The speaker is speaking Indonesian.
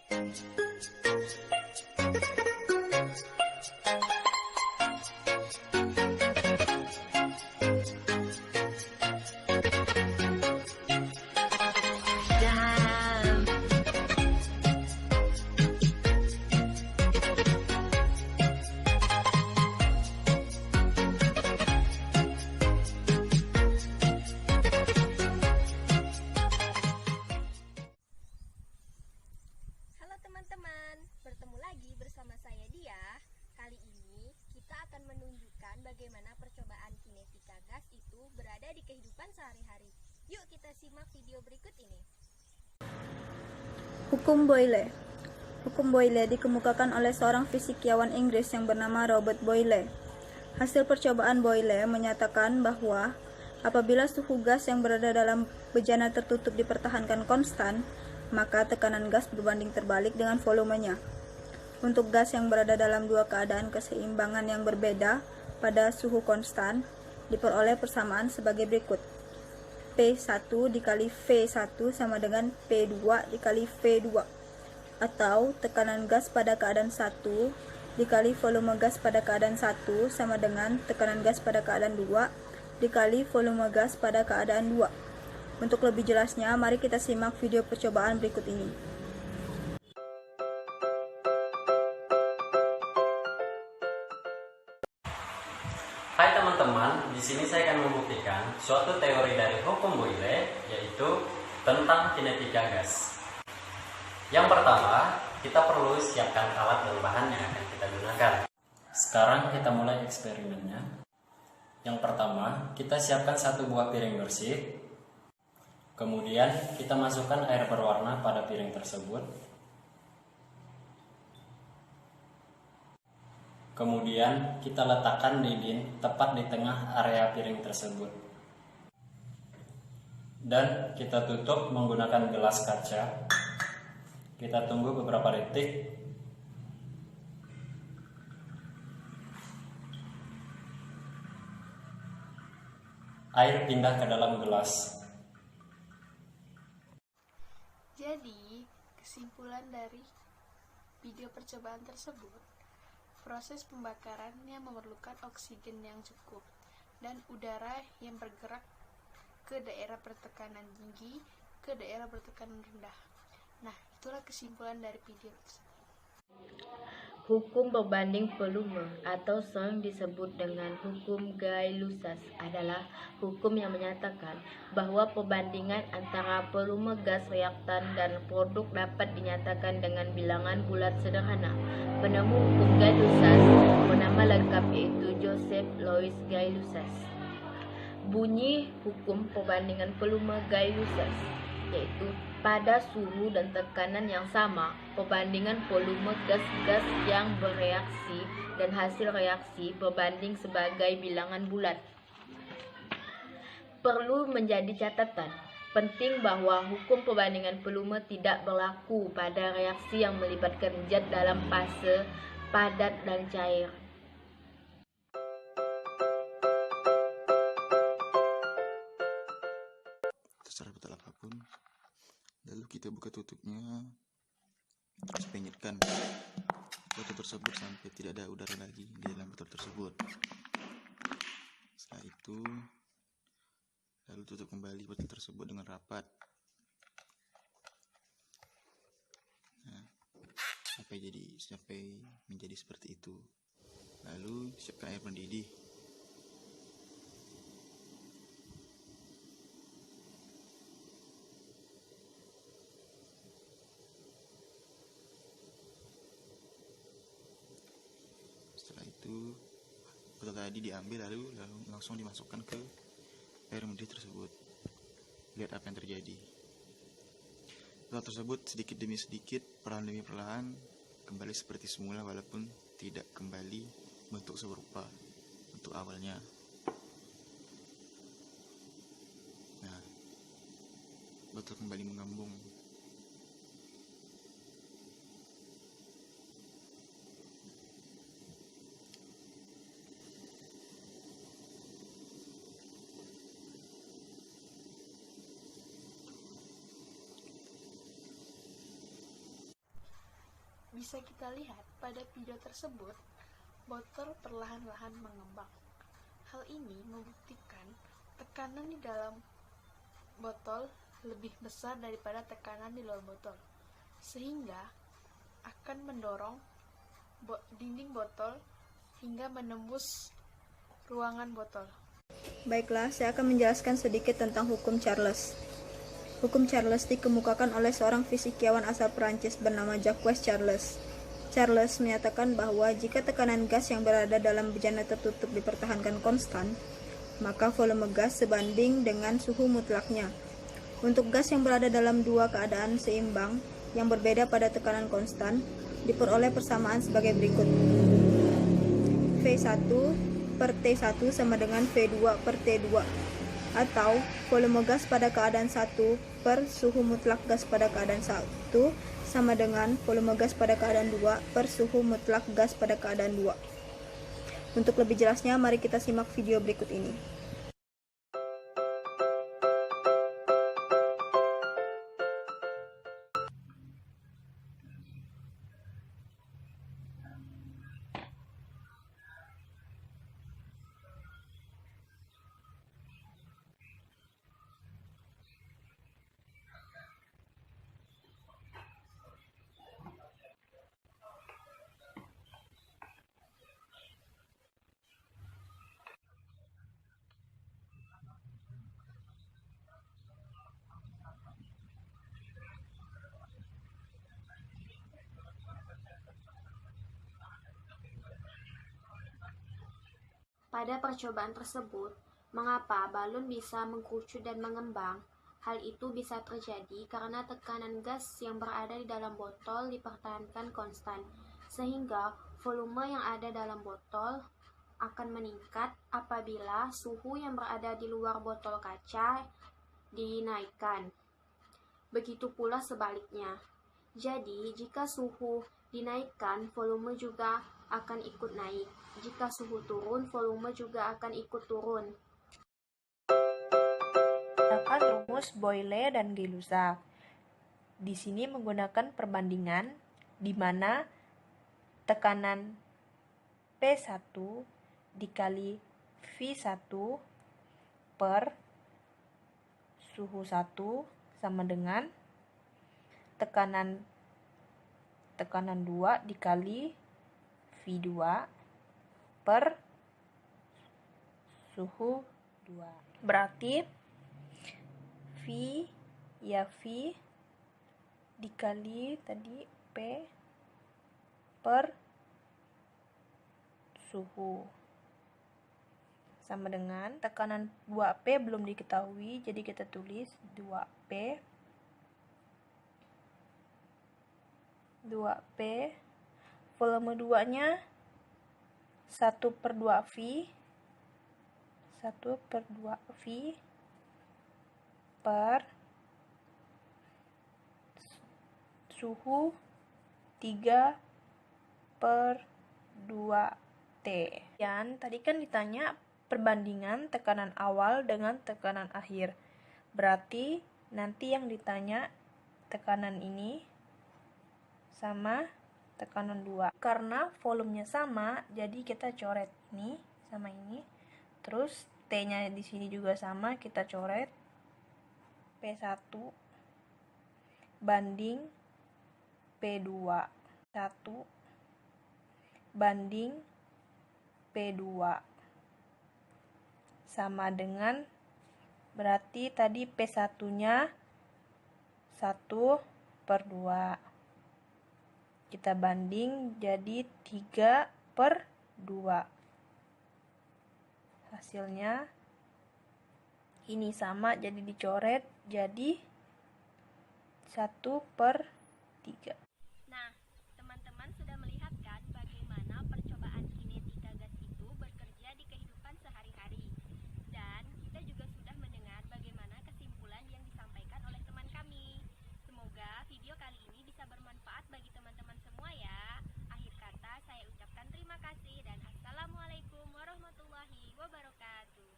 Halo teman-teman, bertemu lagi bersama saya Dia. Kali ini kita akan menunjukkan bagaimana percobaan kinetika gas itu berada di kehidupan sehari-hari. Yuk kita simak video berikut ini. Hukum Boyle. Hukum Boyle dikemukakan oleh seorang fisikiawan Inggris yang bernama Robert Boyle. Hasil percobaan Boyle menyatakan bahwa apabila suhu gas yang berada dalam bejana tertutup dipertahankan konstan, maka tekanan gas berbanding terbalik dengan volumenya. Untuk gas yang berada dalam dua keadaan keseimbangan yang berbeda pada suhu konstan, diperoleh persamaan sebagai berikut. P1 dikali V1 sama dengan P2 dikali V2, atau tekanan gas pada keadaan 1 dikali volume gas pada keadaan 1 sama dengan tekanan gas pada keadaan 2 dikali volume gas pada keadaan 2. Untuk lebih jelasnya, mari kita simak video percobaan berikut ini. Hai teman-teman, di sini saya akan membuktikan suatu teori dari hukum Boyle, yaitu tentang kinetika gas. Yang pertama, kita perlu siapkan alat dan bahan yang akan kita gunakan. Sekarang kita mulai eksperimennya. Yang pertama, kita siapkan satu buah piring bersih. Kemudian kita masukkan air berwarna pada piring tersebut. Kemudian kita letakkan lilin tepat di tengah area piring tersebut. Dan kita tutup menggunakan gelas kaca. Kita tunggu beberapa detik. Air pindah ke dalam gelas. Jadi, kesimpulan dari video percobaan tersebut, proses pembakarannya memerlukan oksigen yang cukup dan udara yang bergerak ke daerah bertekanan tinggi ke daerah bertekanan rendah. Nah, itulah kesimpulan dari video tersebut. Hukum pembanding volume atau sering disebut dengan hukum Gay-Lussac adalah hukum yang menyatakan bahwa perbandingan antara volume gas reaktan dan produk dapat dinyatakan dengan bilangan bulat sederhana. Penemu hukum Gay-Lussac bernama lengkap yaitu Joseph Louis Gay-Lussac. Bunyi hukum perbandingan volume Gay-Lussac yaitu pada suhu dan tekanan yang sama, perbandingan volume gas-gas yang bereaksi dan hasil reaksi berbanding sebagai bilangan bulat. Perlu menjadi catatan penting bahwa hukum perbandingan volume tidak berlaku pada reaksi yang melibatkan zat dalam fase padat dan cair. Terserah betul apapun, lalu kita buka tutupnya, terus penyetkan botol tersebut sampai tidak ada udara lagi di dalam botol tersebut. Setelah itu lalu tutup kembali botol tersebut dengan rapat. Nah, sampai menjadi seperti itu. Lalu siapkan air mendidih. Setelah itu botol tadi diambil lalu langsung dimasukkan ke air mendidih tersebut. Lihat apa yang terjadi. Botol tersebut sedikit demi sedikit, perlahan demi perlahan kembali seperti semula walaupun tidak kembali bentuk serupa untuk awalnya. Nah, botol kembali mengembung. bisa kita lihat pada video tersebut, botol perlahan-lahan mengembang. Hal ini membuktikan tekanan di dalam botol lebih besar daripada tekanan di luar botol, sehingga akan mendorong dinding botol hingga menembus ruangan botol. Baiklah, saya akan menjelaskan sedikit tentang hukum Charles. Hukum Charles dikemukakan oleh seorang fisikiawan asal Prancis bernama Jacques Charles. Charles menyatakan bahwa jika tekanan gas yang berada dalam bejana tertutup dipertahankan konstan, maka volume gas sebanding dengan suhu mutlaknya. Untuk gas yang berada dalam dua keadaan seimbang yang berbeda pada tekanan konstan, diperoleh persamaan sebagai berikut. V1 per T1 sama dengan V2 per T2, atau volume gas pada keadaan 1 per suhu mutlak gas pada keadaan 1 sama dengan volume gas pada keadaan 2 per suhu mutlak gas pada keadaan 2. Untuk lebih jelasnya, mari kita simak video berikut ini. Pada percobaan tersebut, mengapa balon bisa mengkerucut dan mengembang? Hal itu bisa terjadi karena tekanan gas yang berada di dalam botol dipertahankan konstan, sehingga volume yang ada dalam botol akan meningkat apabila suhu yang berada di luar botol kaca dinaikkan. Begitu pula sebaliknya. Jadi, jika suhu dinaikkan, volume juga akan ikut naik. Jika suhu turun, volume juga akan ikut turun. Menggunakan rumus Boyle dan Gay-Lussac. Di sini menggunakan perbandingan di mana tekanan P1 dikali V1 per suhu 1 sama dengan tekanan 2 dikali V2 per suhu 2. Berarti V dikali tadi P per suhu sama dengan tekanan 2P belum diketahui, jadi kita tulis 2P volume 2 nya 1/2V per suhu 3/2T. Dan tadi kan ditanya perbandingan tekanan awal dengan tekanan akhir. Berarti nanti yang ditanya tekanan ini sama tekanan 2. Karena volumenya sama, jadi kita coret ini sama ini. Terus T-nya di sini juga sama, kita coret P1 banding P2. 1 banding P2 sama dengan, berarti tadi P1-nya 1/2. Kita banding jadi 3/2. Hasilnya ini sama, jadi dicoret jadi 1/3. Nah, teman-teman sudah melihat kan bagaimana percobaan kinetika gas itu bekerja di kehidupan sehari-hari. Dan kita juga sudah mendengar bagaimana kesimpulan yang disampaikan oleh teman kami. Semoga video kali ini bisa bermanfaat bagi teman-teman semua ya. Akhir kata saya ucapkan terima kasih dan assalamualaikum warahmatullahi wabarakatuh.